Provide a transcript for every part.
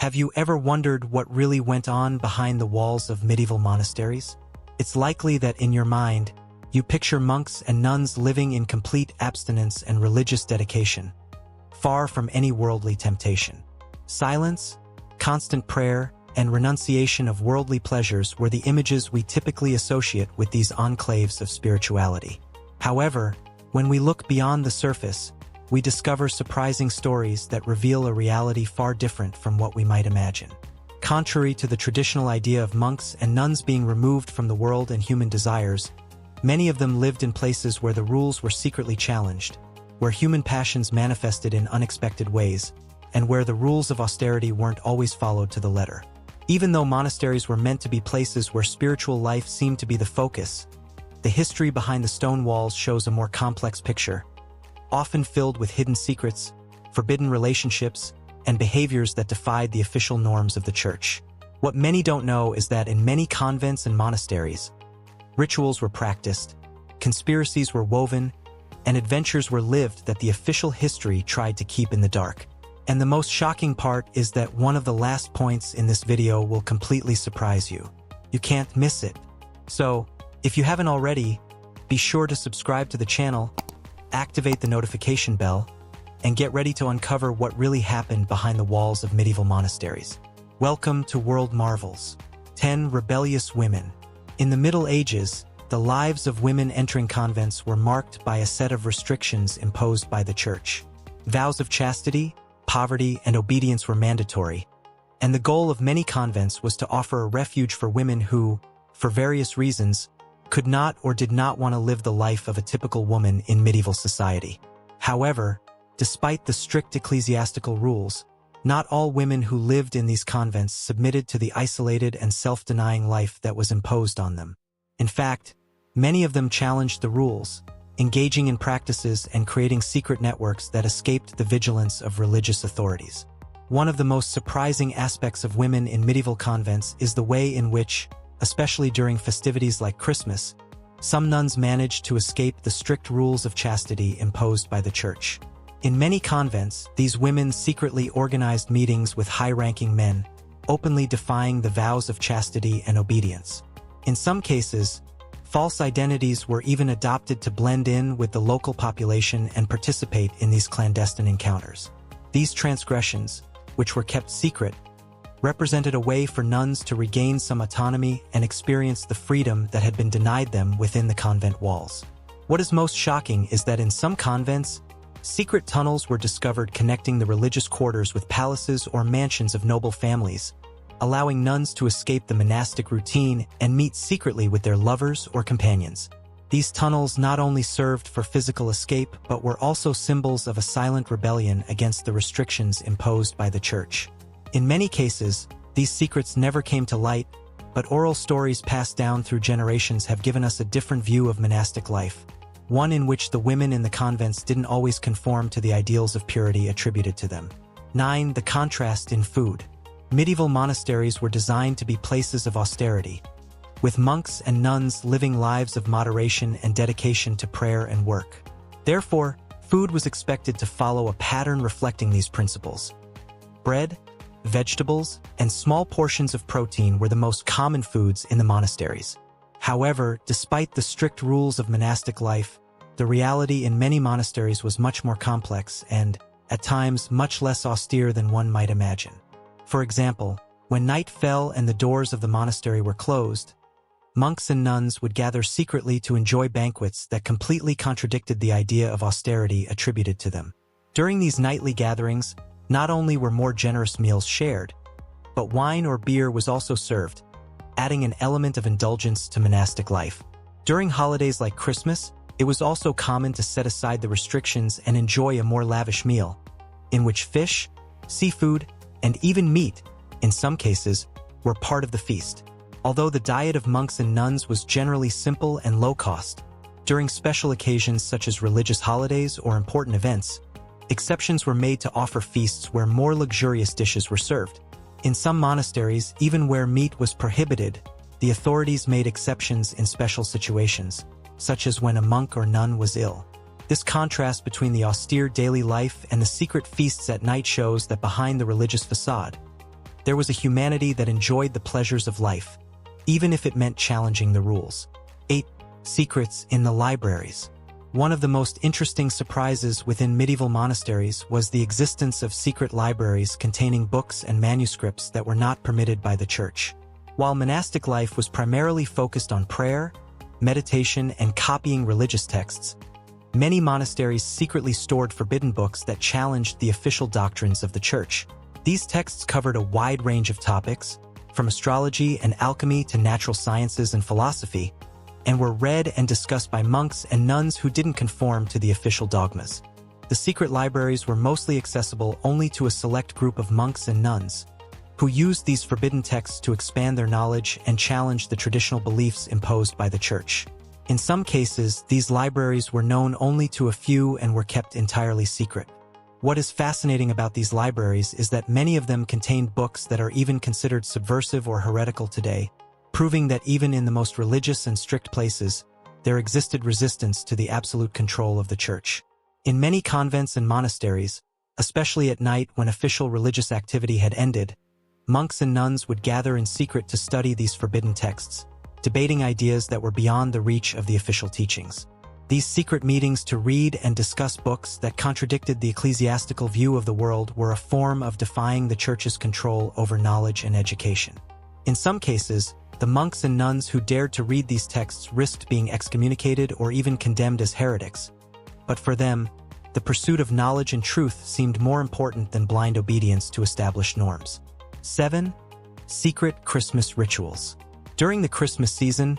Have you ever wondered what really went on behind the walls of medieval monasteries? It's likely that in your mind, you picture monks and nuns living in complete abstinence and religious dedication, far from any worldly temptation. Silence, constant prayer, and renunciation of worldly pleasures were the images we typically associate with these enclaves of spirituality. However, when we look beyond the surface, we discover surprising stories that reveal a reality far different from what we might imagine. Contrary to the traditional idea of monks and nuns being removed from the world and human desires, many of them lived in places where the rules were secretly challenged, where human passions manifested in unexpected ways, and where the rules of austerity weren't always followed to the letter. Even though monasteries were meant to be places where spiritual life seemed to be the focus, the history behind the stone walls shows a more complex picture, often filled with hidden secrets, forbidden relationships, and behaviors that defied the official norms of the church. What many don't know is that in many convents and monasteries, rituals were practiced, conspiracies were woven, and adventures were lived that the official history tried to keep in the dark. And the most shocking part is that one of the last points in this video will completely surprise you. You can't miss it. So, if you haven't already, be sure to subscribe to the channel, activate the notification bell, and get ready to uncover what really happened behind the walls of medieval monasteries. Welcome to World Marvels. 10 Rebellious Women. In the Middle Ages, the lives of women entering convents were marked by a set of restrictions imposed by the church. Vows of chastity, poverty, and obedience were mandatory, and the goal of many convents was to offer a refuge for women who, for various reasons, could not or did not want to live the life of a typical woman in medieval society. However, despite the strict ecclesiastical rules, not all women who lived in these convents submitted to the isolated and self-denying life that was imposed on them. In fact, many of them challenged the rules, engaging in practices and creating secret networks that escaped the vigilance of religious authorities. One of the most surprising aspects of women in medieval convents is the way in which, especially during festivities like Christmas, some nuns managed to escape the strict rules of chastity imposed by the church. In many convents, these women secretly organized meetings with high-ranking men, openly defying the vows of chastity and obedience. In some cases, false identities were even adopted to blend in with the local population and participate in these clandestine encounters. These transgressions, which were kept secret, represented a way for nuns to regain some autonomy and experience the freedom that had been denied them within the convent walls. What is most shocking is that in some convents, secret tunnels were discovered connecting the religious quarters with palaces or mansions of noble families, allowing nuns to escape the monastic routine and meet secretly with their lovers or companions. These tunnels not only served for physical escape but were also symbols of a silent rebellion against the restrictions imposed by the church. In many cases, these secrets never came to light, but oral stories passed down through generations have given us a different view of monastic life, one in which the women in the convents didn't always conform to the ideals of purity attributed to them. 9. The contrast in food. Medieval monasteries were designed to be places of austerity, with monks and nuns living lives of moderation and dedication to prayer and work. Therefore, food was expected to follow a pattern reflecting these principles. Bread, vegetables, and small portions of protein were the most common foods in the monasteries. However, despite the strict rules of monastic life, the reality in many monasteries was much more complex and, at times, much less austere than one might imagine. For example, when night fell and the doors of the monastery were closed, monks and nuns would gather secretly to enjoy banquets that completely contradicted the idea of austerity attributed to them. During these nightly gatherings, not only were more generous meals shared, but wine or beer was also served, adding an element of indulgence to monastic life. During holidays like Christmas, it was also common to set aside the restrictions and enjoy a more lavish meal, in which fish, seafood, and even meat, in some cases, were part of the feast. Although the diet of monks and nuns was generally simple and low cost, during special occasions such as religious holidays or important events, exceptions were made to offer feasts where more luxurious dishes were served. In some monasteries, even where meat was prohibited, the authorities made exceptions in special situations, such as when a monk or nun was ill. This contrast between the austere daily life and the secret feasts at night shows that behind the religious facade, There was a humanity that enjoyed the pleasures of life, even if it meant challenging the rules. 8. Secrets in the libraries. One of the most interesting surprises within medieval monasteries was the existence of secret libraries containing books and manuscripts that were not permitted by the church. While monastic life was primarily focused on prayer, meditation, and copying religious texts, many monasteries secretly stored forbidden books that challenged the official doctrines of the church. These texts covered a wide range of topics, from astrology and alchemy to natural sciences and philosophy, and were read and discussed by monks and nuns who didn't conform to the official dogmas. The secret libraries were mostly accessible only to a select group of monks and nuns, who used these forbidden texts to expand their knowledge and challenge the traditional beliefs imposed by the church. In some cases, these libraries were known only to a few and were kept entirely secret. What is fascinating about these libraries is that many of them contained books that are even considered subversive or heretical today, proving that even in the most religious and strict places, there existed resistance to the absolute control of the church. In many convents and monasteries, especially at night when official religious activity had ended, monks and nuns would gather in secret to study these forbidden texts, debating ideas that were beyond the reach of the official teachings. These secret meetings to read and discuss books that contradicted the ecclesiastical view of the world were a form of defying the church's control over knowledge and education. In some cases, the monks and nuns who dared to read these texts risked being excommunicated or even condemned as heretics. But for them, the pursuit of knowledge and truth seemed more important than blind obedience to established norms. 7. Secret Christmas rituals. During the Christmas season,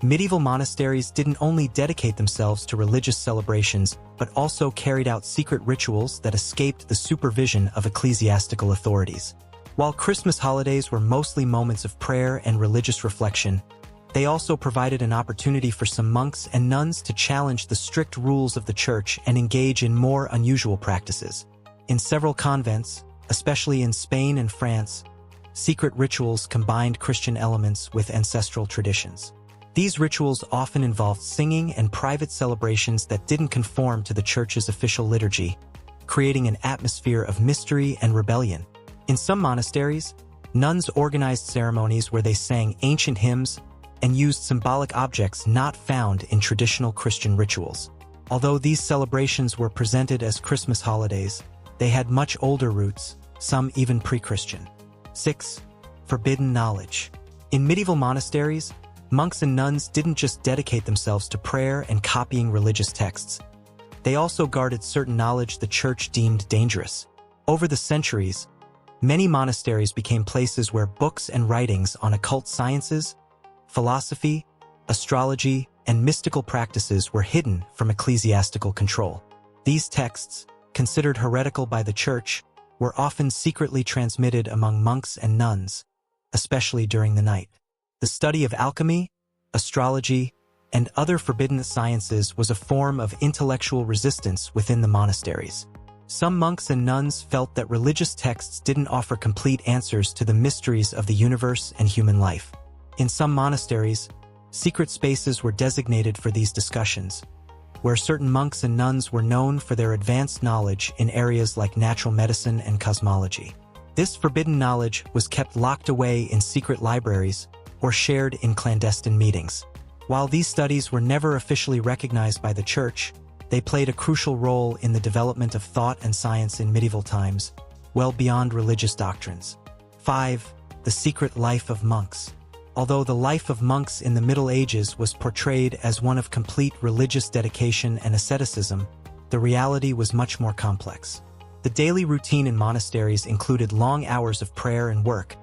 medieval monasteries didn't only dedicate themselves to religious celebrations, but also carried out secret rituals that escaped the supervision of ecclesiastical authorities. While Christmas holidays were mostly moments of prayer and religious reflection, they also provided an opportunity for some monks and nuns to challenge the strict rules of the church and engage in more unusual practices. In several convents, especially in Spain and France, secret rituals combined Christian elements with ancestral traditions. These rituals often involved singing and private celebrations that didn't conform to the church's official liturgy, creating an atmosphere of mystery and rebellion. In some monasteries, nuns organized ceremonies where they sang ancient hymns and used symbolic objects not found in traditional Christian rituals. Although these celebrations were presented as Christmas holidays, they had much older roots, some even pre-Christian. 6. Forbidden knowledge. In medieval monasteries, monks and nuns didn't just dedicate themselves to prayer and copying religious texts. They also guarded certain knowledge the church deemed dangerous. Over the centuries, many monasteries became places where books and writings on occult sciences, philosophy, astrology, and mystical practices were hidden from ecclesiastical control. These texts, considered heretical by the church, were often secretly transmitted among monks and nuns, especially during the night. The study of alchemy, astrology, and other forbidden sciences was a form of intellectual resistance within the monasteries. Some monks and nuns felt that religious texts didn't offer complete answers to the mysteries of the universe and human life. In some monasteries, secret spaces were designated for these discussions, where certain monks and nuns were known for their advanced knowledge in areas like natural medicine and cosmology. This forbidden knowledge was kept locked away in secret libraries or shared in clandestine meetings. While these studies were never officially recognized by the church, they played a crucial role in the development of thought and science in medieval times, well beyond religious doctrines. 5. The secret life of monks. Although the life of monks in the Middle Ages was portrayed as one of complete religious dedication and asceticism, the reality was much more complex. The daily routine in monasteries included long hours of prayer and work,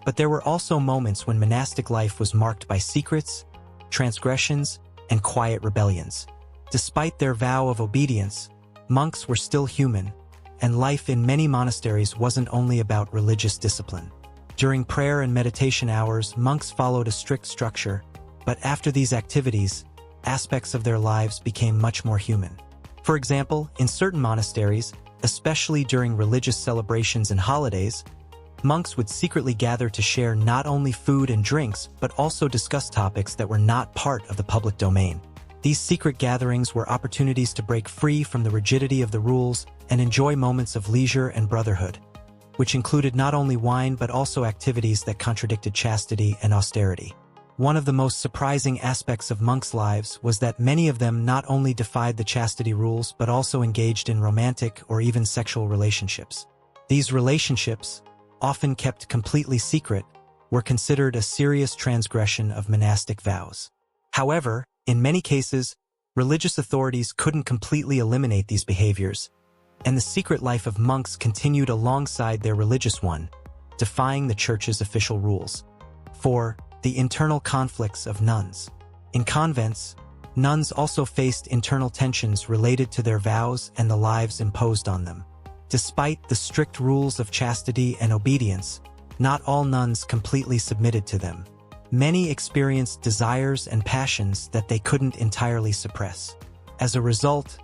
but there were also moments when monastic life was marked by secrets, transgressions, and quiet rebellions. Despite their vow of obedience, monks were still human, and life in many monasteries wasn't only about religious discipline. During prayer and meditation hours, monks followed a strict structure, but after these activities, aspects of their lives became much more human. For example, in certain monasteries, especially during religious celebrations and holidays, monks would secretly gather to share not only food and drinks, but also discuss topics that were not part of the public domain. These secret gatherings were opportunities to break free from the rigidity of the rules and enjoy moments of leisure and brotherhood. which included not only wine but also activities that contradicted chastity and austerity. One of the most surprising aspects of monks' lives was that many of them not only defied the chastity rules but also engaged in romantic or even sexual relationships. These relationships, often kept completely secret, were considered a serious transgression of monastic vows. However, in many cases, religious authorities couldn't completely eliminate these behaviors, and the secret life of monks continued alongside their religious one, defying the church's official rules. 4. The internal conflicts of nuns. In convents, nuns also faced internal tensions related to their vows and the lives imposed on them. Despite the strict rules of chastity and obedience, not all nuns completely submitted to them. Many experienced desires and passions that they couldn't entirely suppress. As a result,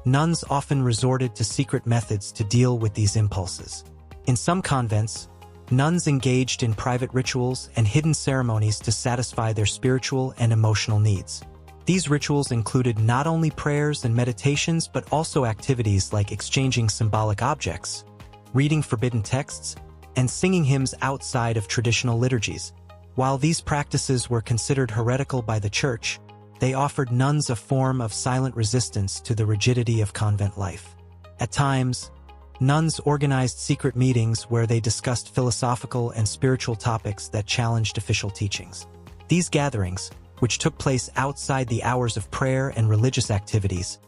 nuns often resorted to secret methods to deal with these impulses. In some convents, nuns engaged in private rituals and hidden ceremonies to satisfy their spiritual and emotional needs. These rituals included not only prayers and meditations but also activities like exchanging symbolic objects, reading forbidden texts, and singing hymns outside of traditional liturgies. While these practices were considered heretical by the church, they offered nuns a form of silent resistance to the rigidity of convent life. At times, nuns organized secret meetings where they discussed philosophical and spiritual topics that challenged official teachings. These gatherings, which took place outside the hours of prayer and religious activities,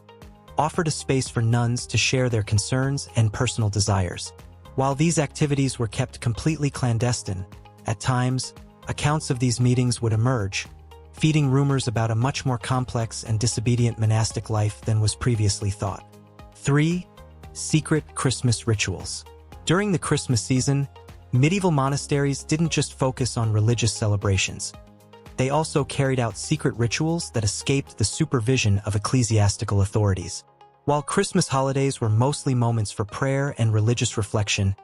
offered a space for nuns to share their concerns and personal desires. While these activities were kept completely clandestine, at times, accounts of these meetings would emerge, feeding rumors about a much more complex and disobedient monastic life than was previously thought. 3. Secret Christmas rituals. During the Christmas season, medieval monasteries didn't just focus on religious celebrations. They also carried out secret rituals that escaped the supervision of ecclesiastical authorities. While Christmas holidays were mostly moments for prayer and religious reflection,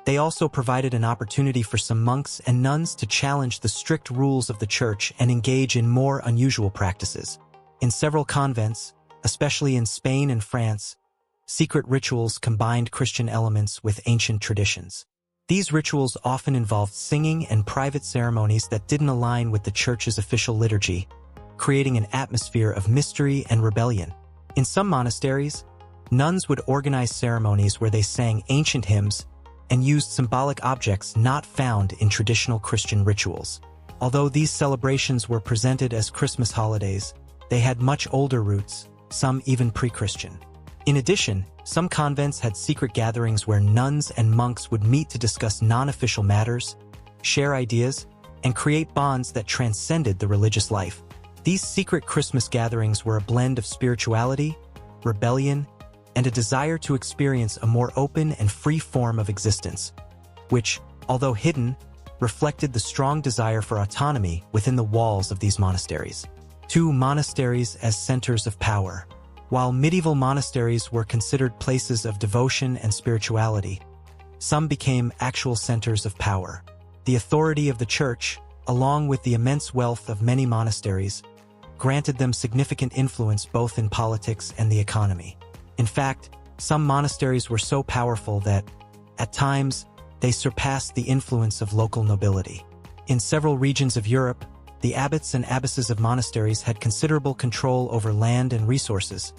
they also provided an opportunity for some monks and nuns to challenge the strict rules of the church and engage in more unusual practices. In several convents, especially in Spain and France, secret rituals combined Christian elements with ancient traditions. These rituals often involved singing and private ceremonies that didn't align with the church's official liturgy, creating an atmosphere of mystery and rebellion. In some monasteries, nuns would organize ceremonies where they sang ancient hymns and used symbolic objects not found in traditional Christian rituals. Although these celebrations were presented as Christmas holidays, they had much older roots, some even pre-Christian. In addition, some convents had secret gatherings where nuns and monks would meet to discuss non-official matters, share ideas, and create bonds that transcended the religious life. These secret Christmas gatherings were a blend of spirituality, rebellion, and a desire to experience a more open and free form of existence, which, although hidden, reflected the strong desire for autonomy within the walls of these monasteries. 2. Monasteries as centers of power. While medieval monasteries were considered places of devotion and spirituality, some became actual centers of power. The authority of the church, along with the immense wealth of many monasteries, granted them significant influence both in politics and the economy. In fact, some monasteries were so powerful that, at times, they surpassed the influence of local nobility. In several regions of Europe, the abbots and abbesses of monasteries had considerable control over land and resources,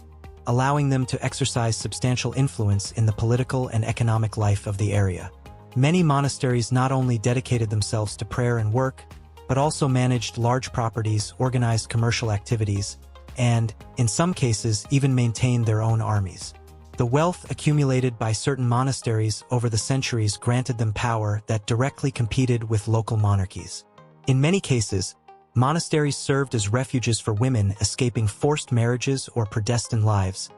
allowing them to exercise substantial influence in the political and economic life of the area. Many monasteries not only dedicated themselves to prayer and work, but also managed large properties, organized commercial activities, and, in some cases, even maintained their own armies. The wealth accumulated by certain monasteries over the centuries granted them power that directly competed with local monarchies. In many cases, monasteries served as refuges for women escaping forced marriages or predestined lives,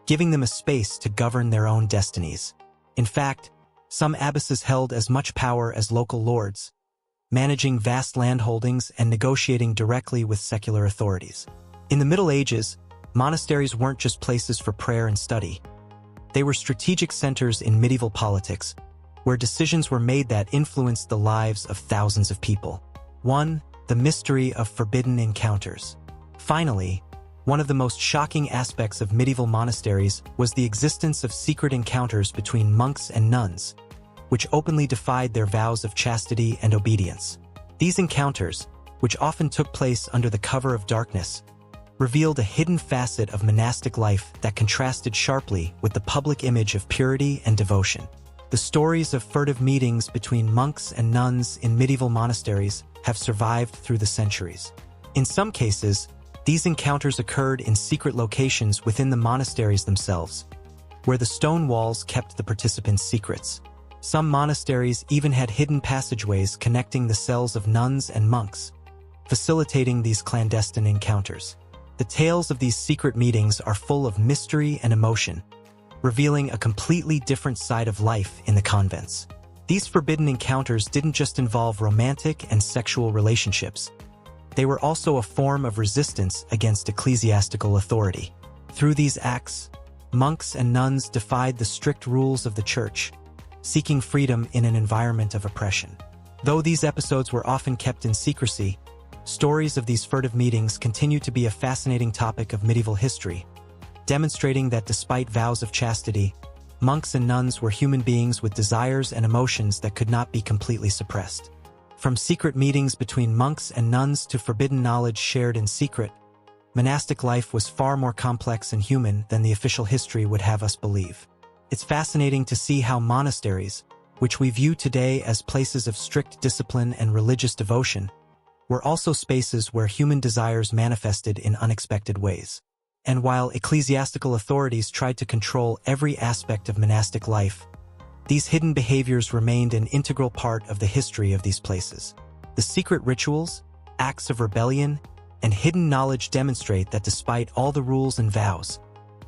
giving them a space to govern their own destinies. In fact, some abbesses held as much power as local lords, managing vast landholdings and negotiating directly with secular authorities. In the Middle Ages, monasteries weren't just places for prayer and study. They were strategic centers in medieval politics, where decisions were made that influenced the lives of thousands of people. 1. The mystery of forbidden encounters. Finally, one of the most shocking aspects of medieval monasteries was the existence of secret encounters between monks and nuns, which openly defied their vows of chastity and obedience. These encounters, which often took place under the cover of darkness, revealed a hidden facet of monastic life that contrasted sharply with the public image of purity and devotion. The stories of furtive meetings between monks and nuns in medieval monasteries have survived through the centuries. In some cases, these encounters occurred in secret locations within the monasteries themselves, where the stone walls kept the participants' secrets. Some monasteries even had hidden passageways connecting the cells of nuns and monks, facilitating these clandestine encounters. The tales of these secret meetings are full of mystery and emotion, revealing a completely different side of life in the convents. These forbidden encounters didn't just involve romantic and sexual relationships. They were also a form of resistance against ecclesiastical authority. Through these acts, monks and nuns defied the strict rules of the church, seeking freedom in an environment of oppression. Though these episodes were often kept in secrecy, stories of these furtive meetings continue to be a fascinating topic of medieval history, demonstrating that despite vows of chastity, monks and nuns were human beings with desires and emotions that could not be completely suppressed. From secret meetings between monks and nuns to forbidden knowledge shared in secret, monastic life was far more complex and human than the official history would have us believe. It's fascinating to see how monasteries, which we view today as places of strict discipline and religious devotion, were also spaces where human desires manifested in unexpected ways. And while ecclesiastical authorities tried to control every aspect of monastic life, these hidden behaviors remained an integral part of the history of these places. The secret rituals, acts of rebellion, and hidden knowledge demonstrate that despite all the rules and vows,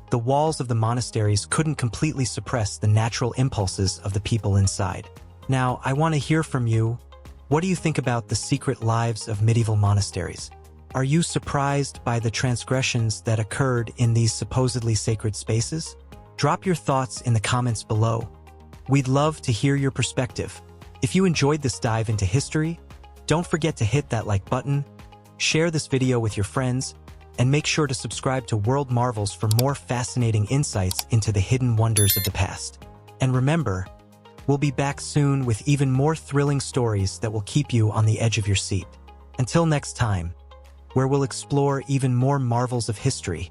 the walls of the monasteries couldn't completely suppress the natural impulses of the people inside. Now, I want to hear from you. What do you think about the secret lives of medieval monasteries? Are you surprised by the transgressions that occurred in these supposedly sacred spaces? Drop your thoughts in the comments below. We'd love to hear your perspective. If you enjoyed this dive into history, don't forget to hit that like button, share this video with your friends, and make sure to subscribe to World Marvels for more fascinating insights into the hidden wonders of the past. And remember, we'll be back soon with even more thrilling stories that will keep you on the edge of your seat. Until next time, where we'll explore even more marvels of history.